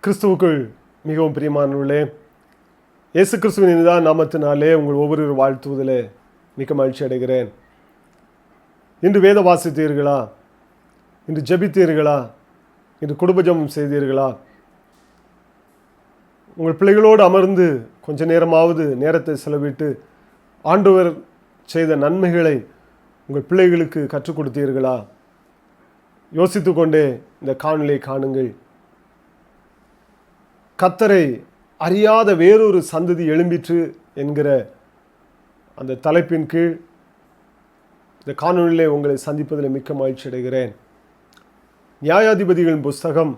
கிறிஸ்துவுக்குள் மிகவும் பிரியமானவர்களே, இயேசு கிறிஸ்துவின் இனிதான நாமத்தினாலே உங்கள் ஒவ்வொரு வாழ்த்துவதிலே மிக்க மகிழ்ச்சி அடைகிறேன். இன்று வேத வாசித்தீர்களா? இன்று ஜெபித்தீர்களா? இன்று குடும்ப ஜெபம் செய்தீர்களா? உங்கள் பிள்ளைகளோடு அமர்ந்து கொஞ்ச நேரமாவது நேரத்தை செலவிட்டு ஆண்டவர் செய்த நன்மைகளை உங்கள் பிள்ளைகளுக்கு கற்றுக் கொடுத்தீர்களா? யோசித்து கொண்டே இந்த காணொளியை காணுங்கள். கர்த்தரை அறியாத வேறொரு சந்ததி எழும்பிற்று என்கிற அந்த தலைப்பின் கீழ் இந்த காணொளியிலே உங்களை சந்திப்பதில் மிக்க மகிழ்ச்சி அடைகிறேன். நியாயாதிபதிகளின் புஸ்தகம்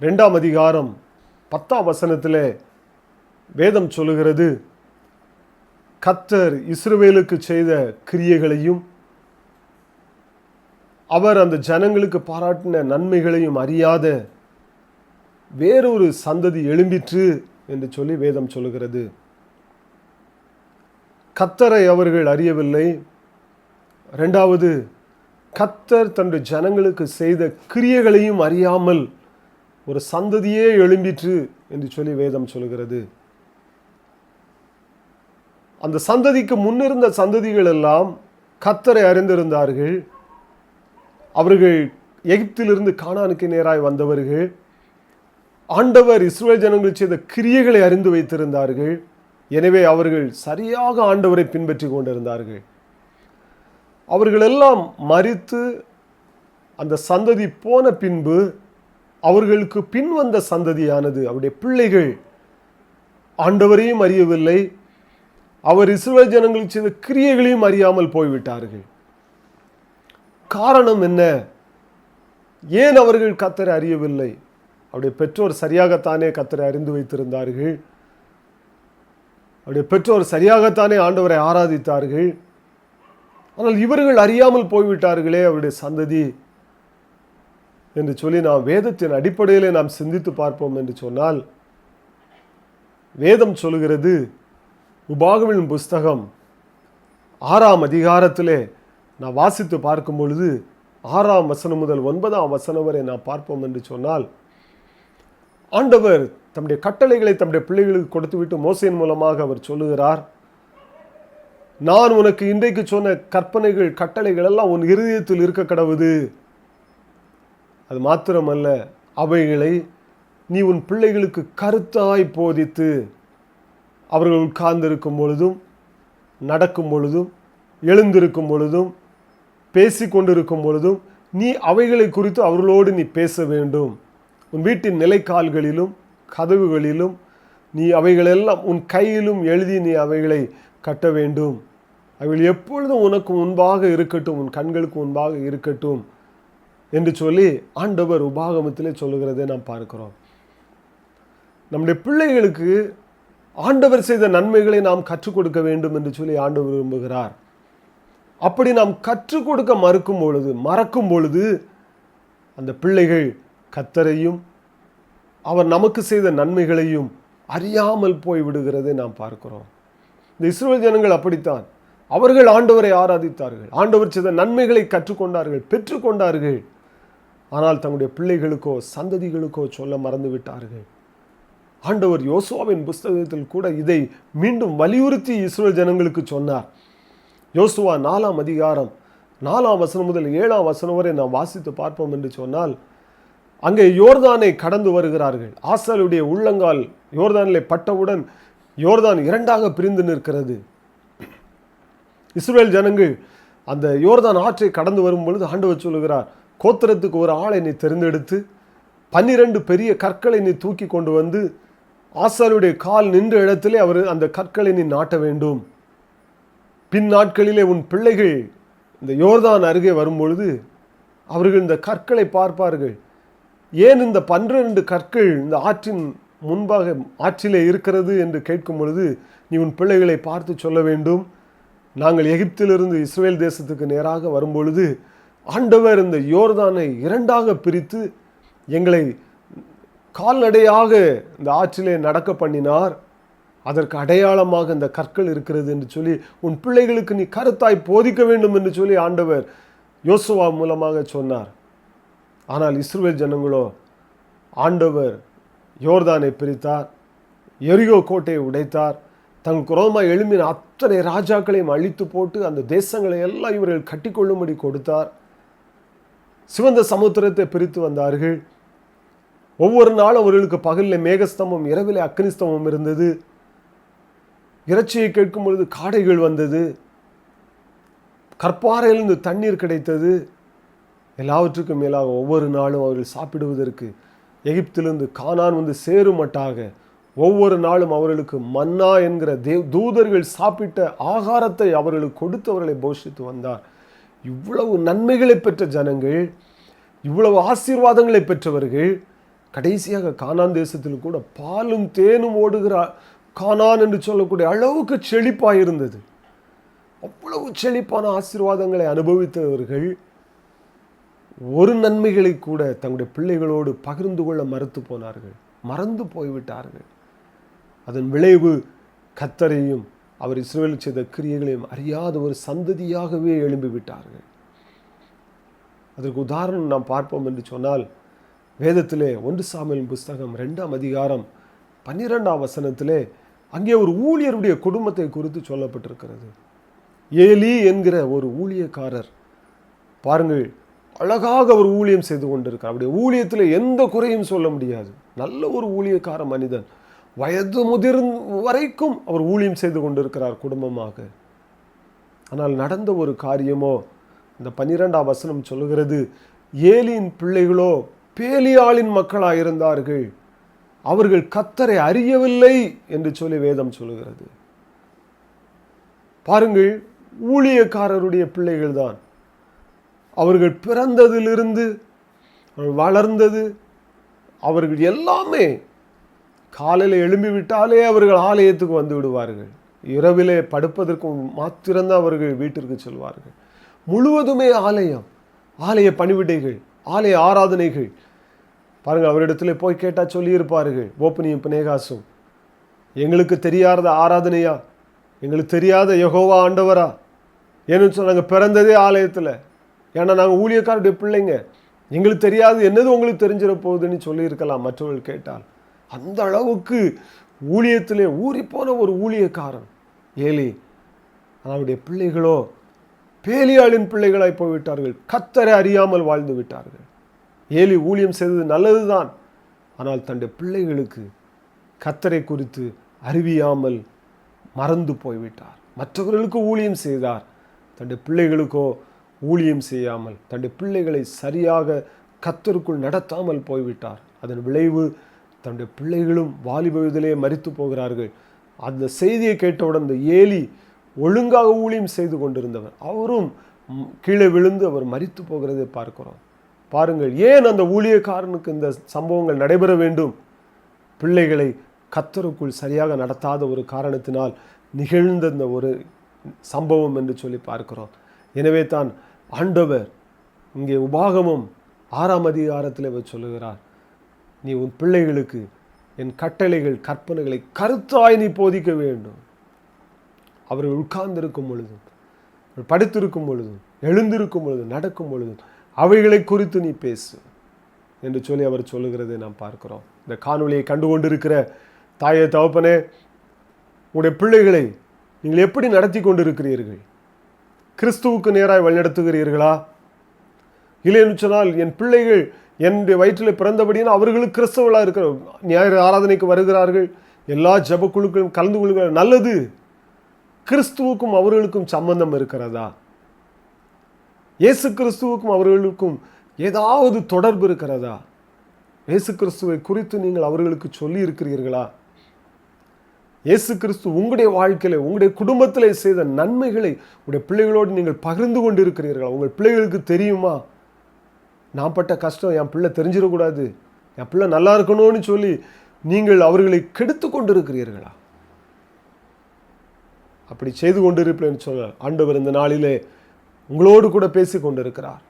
2ஆம் அதிகாரம் 10ஆம் வசனத்திலே வேதம் சொல்லுகிறது, கர்த்தர் இஸ்ரவேலுக்கு செய்த கிரியைகளையும் அவர் அந்த ஜனங்களுக்கு பாராட்டின நன்மைகளையும் அறியாத வேறொரு சந்ததி எழும்பிற்று என்று சொல்லி வேதம் சொல்லுகிறது. கர்த்தரை அவர்கள் அறியவில்லை. இரண்டாவது, கர்த்தர் தன்னுடைய ஜனங்களுக்கு செய்த கிரியைகளையும் அறியாமல் ஒரு சந்ததியே எழும்பிற்று என்று சொல்லி வேதம் சொல்லுகிறது. அந்த சந்ததிக்கு முன்னிருந்த சந்ததிகள் எல்லாம் கர்த்தரை அறிந்திருந்தார்கள். அவர்கள் எகிப்திலிருந்து கானானுக்கு நேராய் வந்தவர்கள். ஆண்டவர் இஸ்ரவேல் ஜனங்கள் செய்த கிரியைகளை அறிந்து வைத்திருந்தார்கள். எனவே அவர்கள் சரியாக ஆண்டவரை பின்பற்றி கொண்டிருந்தார்கள். அவர்களெல்லாம் மரித்து அந்த சந்ததி போன பின்பு அவர்களுக்கு பின் வந்த சந்ததியானது, அவருடைய பிள்ளைகள் ஆண்டவரையும் அறியவில்லை, அவர் இஸ்ரவேல் ஜனங்களுக்கு செய்த கிரியைகளையும் அறியாமல் போய்விட்டார்கள். காரணம் என்ன? ஏன் அவர்கள் கர்த்தரை அறியவில்லை? அவருடைய பெற்றோர் சரியாகத்தானே கர்த்தரை அறிந்து வைத்திருந்தார்கள். அவருடைய பெற்றோர் சரியாகத்தானே ஆண்டவரை ஆராதித்தார்கள். ஆனால் இவர்கள் அறியாமல் போய்விட்டார்களே அவருடைய சந்ததி என்று சொல்லி நாம் வேதத்தின் அடிப்படையில் நாம் சிந்தித்து பார்ப்போம் என்று சொன்னால், வேதம் சொல்லுகிறது, உபாகமத்தின் புஸ்தகம் 6ஆம் அதிகாரத்திலே நான் வாசித்து பார்க்கும் பொழுது 6ஆம் வசனம் முதல் 9ஆம் வசனம் வரை நான் பார்ப்போம் என்று சொன்னால், ஆண்டவர் தம்முடைய கட்டளைகளை தம்முடைய பிள்ளைகளுக்கு கொடுத்துவிட்டு மோசேயின் மூலமாக அவர் சொல்லுகிறார், நான் உனக்கு இன்றைக்கு சொன்ன கற்பனைகள் கட்டளைகள் எல்லாம் உன் இருதயத்தில் இருக்க கடவுது. அது மாத்திரமல்ல, அவைகளை நீ உன் பிள்ளைகளுக்கு கருத்தாய் போதித்து அவர்கள் உட்கார்ந்திருக்கும் பொழுதும், நடக்கும் பொழுதும், எழுந்திருக்கும் பொழுதும், பேசி கொண்டிருக்கும் பொழுதும் நீ அவைகளை குறித்து அவர்களோடு நீ பேச வேண்டும். உன் வீட்டின் நிலைக்கால்களிலும் கதவுகளிலும் நீ அவைகளெல்லாம் உன் கையிலும் எழுதி நீ அவைகளை கட்ட வேண்டும். அவைகள் எப்பொழுதும் உனக்கு முன்பாக இருக்கட்டும், உன் கண்களுக்கு முன்பாக இருக்கட்டும் என்று சொல்லி ஆண்டவர் உபாகமத்திலே சொல்லுகிறதை நாம் பார்க்கிறோம். நம்முடைய பிள்ளைகளுக்கு ஆண்டவர் செய்த நன்மைகளை நாம் கற்றுக் கொடுக்க வேண்டும் என்று சொல்லி ஆண்டவர் விரும்புகிறார். அப்படி நாம் கற்றுக் கொடுக்க மறக்கும் பொழுது அந்த பிள்ளைகள் கர்த்தரையும் அவர் நமக்கு செய்த நன்மைகளையும் அறியாமல் போய் விடுகிறதை நாம் பார்க்கிறோம். இந்த இஸ்ரவேல் ஜனங்கள் அப்படித்தான். அவர்கள் ஆண்டவரை ஆராதித்தார்கள், ஆண்டவர் செய்த நன்மைகளை கற்றுக்கொண்டார்கள், பெற்றுக்கொண்டார்கள். ஆனால் தங்களுடைய பிள்ளைகளுக்கோ சந்ததிகளுக்கோ சொல்ல மறந்து விட்டார்கள். ஆண்டவர் யோசுவாவின் புஸ்தகத்தில் கூட இதை மீண்டும் வலியுறுத்தி இஸ்ரவேல் ஜனங்களுக்கு சொன்னார். யோசுவா 4ஆம் அதிகாரம் 4ஆம் வசனம் முதல் 7ஆம் வசனம் வரை நாம் வாசித்து பார்ப்போம் என்று சொன்னால், அங்கே யோர்தானை கடந்து வருகிறார்கள். ஆசாரியருடைய உள்ளங்கால் யோர்தானிலே பட்டவுடன் யோர்தான் இரண்டாக பிரிந்து நிற்கிறது. இஸ்ரவேல் ஜனங்கள் அந்த யோர்தான் ஆற்றை கடந்து வரும் பொழுது ஆண்டவர் சொல்லுகிறார், கோத்திரத்துக்கு ஒரு ஆளை நீ தெரிந்தெடுத்து 12 பெரிய கற்களை நீ தூக்கி கொண்டு வந்து ஆசாரியருடைய கால் நின்ற இடத்திலே அவர் அந்த கற்களை நீ நாட்ட வேண்டும். பின் நாட்களிலே உன் பிள்ளைகள் இந்த யோர்தான் அருகே வரும்பொழுது அவர்கள் இந்த கற்களை பார்ப்பார்கள். ஏன் இந்த 12 கற்கள் இந்த ஆற்றின் முன்பாக ஆற்றிலே இருக்கிறது என்று கேட்கும் பொழுது நீ உன் பிள்ளைகளை பார்த்து சொல்ல வேண்டும், நாங்கள் எகிப்திலிருந்து இஸ்ரவேல் தேசத்துக்கு நேராக வரும்பொழுது ஆண்டவர் இந்த யோர்தானை இரண்டாக பிரித்து எங்களை கால்நடையாக இந்த ஆற்றிலே நடக்க பண்ணினார், அதற்கு அடையாளமாக இந்த கற்கள் இருக்கிறது என்று சொல்லி உன் பிள்ளைகளுக்கு நீ கருத்தாய் போதிக்க வேண்டும் என்று சொல்லி ஆண்டவர் யோசுவா மூலமாக சொன்னார். ஆனால் இஸ்ரவேல் ஜனங்களோ ஆண்டவர் யோர்தானை பிரித்தார், எரிகோ கோட்டையை உடைத்தார், தங்கள் குரோமாய் எழும்பின அத்தனை ராஜாக்களையும் அழித்து போட்டு அந்த தேசங்களை எல்லாம் இவர்கள் கட்டிக்கொள்ளும்படி கொடுத்தார். சிவந்த சமுத்திரத்தை பிரித்து வந்தார்கள். ஒவ்வொரு நாளும் அவர்களுக்கு பகலில் மேகஸ்தம்பம், இரவிலே அக்னிஸ்தம்பம் இருந்தது. இறைச்சியை கேட்கும் பொழுது காடைகள் வந்தது, கற்பாறையிலிருந்து தண்ணீர் கிடைத்தது. எல்லாவற்றுக்கும் மேலாக ஒவ்வொரு நாளும் அவர்கள் சாப்பிடுவதற்கு எகிப்திலிருந்து கானான் வந்து சேருமட்டாக ஒவ்வொரு நாளும் அவர்களுக்கு மன்னா என்கிற தூதர்கள் சாப்பிட்ட ஆகாரத்தை அவர்களுக்கு கொடுத்து அவர்களை போஷித்து வந்தார். இவ்வளவு நன்மைகளை பெற்ற ஜனங்கள், இவ்வளவு ஆசீர்வாதங்களை பெற்றவர்கள், கடைசியாக கானான் தேசத்தில் கூட பாலும் தேனும் ஓடுகிற கானான் என்று சொல்லக்கூடிய அளவுக்கு செழிப்பாக இருந்தது. அவ்வளவு செழிப்பான ஆசீர்வாதங்களை அனுபவித்தவர்கள் ஒரு நன்மைகளை கூட தங்களுடைய பிள்ளைகளோடு பகிர்ந்து கொள்ள மறுத்து போனார்கள், மறந்து போய்விட்டார்கள். அதன் விளைவு கர்த்தரையும் அவர் இஸ்ரவேலுக்கு செய்த கிரியைகளையும் அறியாத ஒரு சந்ததியாகவே எழும்பிவிட்டார்கள். அதற்கு உதாரணம் நாம் பார்ப்போம் என்று சொன்னால், வேதத்திலே 1 சாமுவேல் புஸ்தகம் 2ஆம் அதிகாரம் 12ஆம் வசனத்திலே அங்கே ஒரு ஊழியருடைய குடும்பத்தை குறித்து சொல்லப்பட்டிருக்கிறது. ஏலி என்கிற ஒரு ஊழியக்காரர், பாருங்கள், அழகாக அவர் ஊழியம் செய்து கொண்டிருக்கார். அவருடைய ஊழியத்தில் எந்த குறையும் சொல்ல முடியாது. நல்ல ஒரு ஊழியக்கார மனிதன், வயது முதிர்ந்த வரைக்கும் அவர் ஊழியம் செய்து கொண்டிருக்கிறார் குடும்பமாக. ஆனால் நடந்த ஒரு காரியமோ, இந்த 12ஆம் வசனம் சொல்லுகிறது, ஏலியின் பிள்ளைகளோ பேலியாளின் மக்களாயிருந்தார்கள், அவர்கள் கர்த்தரை அறியவில்லை என்று சொல்லி வேதம் சொல்லுகிறது. பாருங்கள், ஊழியக்காரருடைய பிள்ளைகள் தான். அவர்கள் பிறந்ததிலிருந்து வளர்ந்தது, அவர்கள் எல்லாமே காலையில் எழும்பிவிட்டாலே அவர்கள் ஆலயத்துக்கு வந்து விடுவார்கள். இரவிலே படுப்பதற்கு மாத்திரம்தான் அவர்கள் வீட்டிற்கு செல்வார்கள். முழுவதுமே ஆலயம், ஆலய பணிவிடைகள், ஆலய ஆராதனைகள். பாருங்கள், அவரிடத்துல போய் கேட்டால் சொல்லியிருப்பார்கள், ஓப்பனியும் பினேகாசும், எங்களுக்கு தெரியாத ஆராதனையா, எங்களுக்கு தெரியாத யெகோவா ஆண்டவரா? ஏன்னு சொன்னால் நாங்கள் பிறந்ததே ஆலயத்தில், ஏன்னா நாங்கள் ஊழியக்காரருடைய பிள்ளைங்க, எங்களுக்கு தெரியாது என்னது உங்களுக்கு தெரிஞ்சிட போகுதுன்னு சொல்லியிருக்கலாம் மற்றவர்கள் கேட்டால். அந்த அளவுக்கு ஊழியத்திலே ஊறிப்போன ஒரு ஊழியக்காரன் ஏலி. அவருடைய பிள்ளைகளோ பேலியாளின் பிள்ளைகளாய் போய்விட்டார்கள், கர்த்தரை அறியாமல் வாழ்ந்து விட்டார்கள். ஏலி ஊழியம் செய்தது நல்லதுதான், ஆனால் தன்னுடைய பிள்ளைகளுக்கு கர்த்தரை குறித்து அறிவியாமல் மறந்து போய்விட்டார். மற்றவர்களுக்கு ஊழியம் செய்தார், தன்னுடைய பிள்ளைகளுக்கோ ஊழியம் செய்யாமல் தன்னுடைய பிள்ளைகளை சரியாக கர்த்தருக்குள் நடத்தாமல் போய்விட்டார். அதன் விளைவு தன்னுடைய பிள்ளைகளும் வாலிப வயதிலே மரித்து போகிறார்கள். அந்த செய்தியை கேட்டவுடன் இந்த ஏலி ஒழுங்காக ஊழியம் செய்து கொண்டிருந்தவர், அவரும் கீழே விழுந்து அவர் மரித்து போகிறதை பார்க்கிறோம். பாருங்கள், ஏன் அந்த ஊழியக்காரனுக்கு இந்த சம்பவங்கள் நடைபெற வேண்டும்? பிள்ளைகளை கர்த்தருக்குள் சரியாக நடத்தாத ஒரு காரணத்தினால் நிகழ்ந்த இந்த ஒரு சம்பவம் என்று சொல்லி பார்க்கிறோம். எனவே தான் ஆண்டவர் இங்கே உபாகமம் 6ஆம் அதிகாரத்தில் சொல்லுகிறார், நீ உன் பிள்ளைகளுக்கு என் கட்டளைகள் கற்பனைகளை கருத்தாய் நீ போதிக்க வேண்டும். அவர்கள் உட்கார்ந்திருக்கும் பொழுதும், படுத்திருக்கும் பொழுதும், எழுந்திருக்கும் பொழுதும், நடக்கும் பொழுதும் அவைகளை குறித்து நீ பேசு என்று சொல்லி அவர் சொல்லுகிறதை நாம் பார்க்கிறோம். இந்த காணொலியை கண்டுகொண்டிருக்கிற தாயே தகப்பனே, உங்களுடைய பிள்ளைகளை நீங்கள் எப்படி நடத்தி கொண்டிருக்கிறீர்கள்? கிறிஸ்துவுக்கு நேராக வழிநடத்துகிறீர்களா? இல்லைன்னு சொன்னால், என் பிள்ளைகள் என்னுடைய வயிற்றில் பிறந்தபடியான அவர்களுக்கு கிறிஸ்தவர்களாக இருக்கிற ஞாயிறு ஆராதனைக்கு வருகிறார்கள், எல்லா ஜெப குழுக்களும் கலந்து கொள்கிறார்கள், நல்லது. கிறிஸ்துவுக்கும் அவர்களுக்கும் சம்பந்தம் இருக்கிறதா? இயேசு கிறிஸ்துவுக்கும் அவர்களுக்கும் ஏதாவது தொடர்பு இருக்கிறதா? இயேசு கிறிஸ்துவை குறித்து நீங்கள் அவர்களுக்கு சொல்லி இருக்கிறீர்களா? இயேசு கிறிஸ்து உங்களுடைய வாழ்க்கையில, உங்களுடைய குடும்பத்திலே செய்த நன்மைகளை உங்களுடைய பிள்ளைகளோடு நீங்கள் பகிர்ந்து கொண்டு இருக்கிறீர்களா? உங்கள் பிள்ளைகளுக்கு தெரியுமா? நான் பட்ட கஷ்டம் என் பிள்ளை தெரிஞ்சிடக்கூடாது, என் பிள்ளை நல்லா இருக்கணும்னு சொல்லி நீங்கள் அவர்களை கெடுத்து கொண்டு இருக்கிறீர்களா? அப்படி செய்து கொண்டிருப்பேன்னு சொல்ல ஆண்டவர் இந்த நாளிலே உங்களோடு கூட பேசி கொண்டிருக்கிறார்.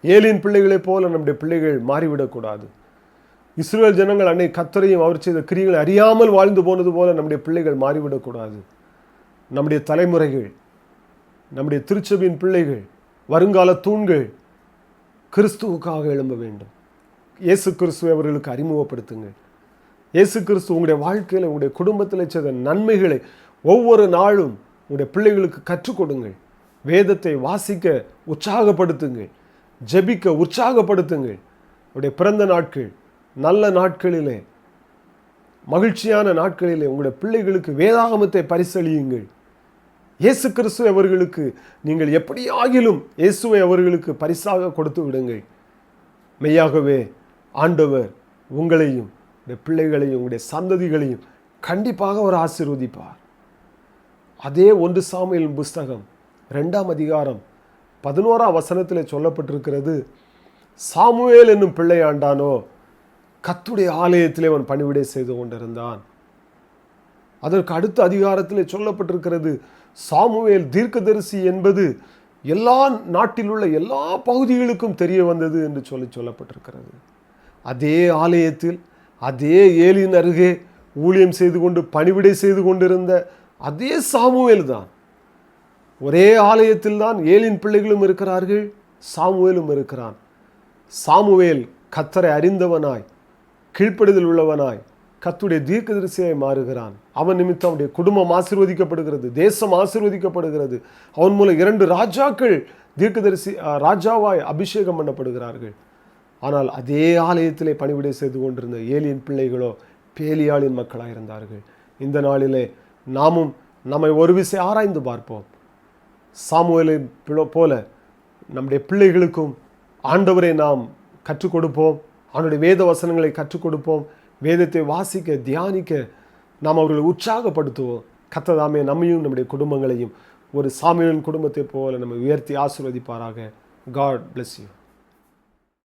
ஏலியின் பிள்ளைகளைப் போல நம்முடைய பிள்ளைகள் மாறிவிடக்கூடாது. இஸ்ரவேல் ஜனங்கள் அன்னை கர்த்தரையும் அவர் செய்த கிரியைகளை அறியாமல் வாழ்ந்து போனது போல நம்முடைய பிள்ளைகள் மாறிவிடக்கூடாது. நம்முடைய தலைமுறைகள், நம்முடைய திருச்சபையின் பிள்ளைகள், வருங்கால தூண்கள் கிறிஸ்துவுக்காக எழும்ப வேண்டும். இயேசு கிறிஸ்துவை அவர்களுக்கு அறிமுகப்படுத்துங்கள். இயேசு கிறிஸ்து உங்களுடைய வாழ்க்கையில் உங்களுடைய குடும்பத்தில் செய்த நன்மைகளை ஒவ்வொரு நாளும் உங்களுடைய பிள்ளைகளுக்கு கற்றுக் கொடுங்கள். வேதத்தை வாசிக்க உற்சாகப்படுத்துங்கள். ஜெபிக்க உற்சாகப்படுத்துங்கள். உங்களுடைய பிறந்த நாட்கள், நல்ல நாட்களிலே, மகிழ்ச்சியான நாட்களிலே உங்களுடைய பிள்ளைகளுக்கு வேதாகமத்தை பரிசளியுங்கள். இயேசு கிறிஸ்துவை அவர்களுக்கு நீங்கள் எப்படி ஆகிலும் இயேசுவை அவர்களுக்கு பரிசாக கொடுத்து விடுங்கள். மெய்யாகவே ஆண்டவர் உங்களையும் உங்களுடைய பிள்ளைகளையும் உங்களுடைய சந்ததிகளையும் கண்டிப்பாக அவர் ஆசீர்வதிப்பார். அதே 1 சாமுவேல் புஸ்தகம் 2ஆம் அதிகாரம் 11ஆம் வசனத்தில் சொல்லப்பட்டிருக்கிறது, சாமுவேல் என்னும் பிள்ளை ஆண்டானோ கர்த்தருடைய ஆலயத்திலே அவன் பணிவிடை செய்து கொண்டிருந்தான். அதற்கு அடுத்த அதிகாரத்தில் சொல்லப்பட்டிருக்கிறது, சாமுவேல் தீர்க்கதரிசி என்பது எல்லா நாட்டில் உள்ள எல்லா பகுதிகளுக்கும் தெரிய வந்தது என்று சொல்லப்பட்டிருக்கிறது. அதே ஆலயத்தில் அதே ஏலியின் அருகே ஊழியம் செய்து கொண்டு பணிவிடை செய்து கொண்டிருந்த அதே சாமுவேல் தான். ஒரே ஆலயத்தில் தான் ஏலியின் பிள்ளைகளும் இருக்கிறார்கள், சாமுவேலும் இருக்கிறான். சாமுவேல் கர்த்தரை அறிந்தவனாய், கீழ்ப்படிதல் உள்ளவனாய், கர்த்தருடைய தீர்க்கதரிசியாய் மாறுகிறான். அவன் நிமித்தம் அவனுடைய குடும்பம் ஆசீர்வதிக்கப்படுகிறது, தேசம் ஆசீர்வதிக்கப்படுகிறது. அவன் மூலம் 2 ராஜாக்கள் தீர்க்கதரிசி ராஜாவாய் அபிஷேகம் பண்ணப்படுகிறார்கள். ஆனால் அதே ஆலயத்திலே பணிவிடை செய்து கொண்டிருந்த ஏலியின் பிள்ளைகளோ பேலியாளின் மக்களாக இருந்தார்கள். இந்த நாளிலே நாமும் நம்மை ஒரு விசை ஆராய்ந்து பார்ப்போம். சாமுவேலை போல நம்முடைய பிள்ளைகளுக்கும் ஆண்டவரை நாம் கற்றுக் கொடுப்போம். அவனுடைய வேத வசனங்களை கற்றுக் கொடுப்போம். வேதத்தை வாசிக்க, தியானிக்க நாம் அவர்களை உற்சாகப்படுத்துவோம். கர்த்தர் நம்மையும் நம்முடைய குடும்பங்களையும் ஒரு சாமுவேலின் குடும்பத்தை போல நம்ம உயர்த்தி ஆசீர்வதிப்பாராக. God bless you.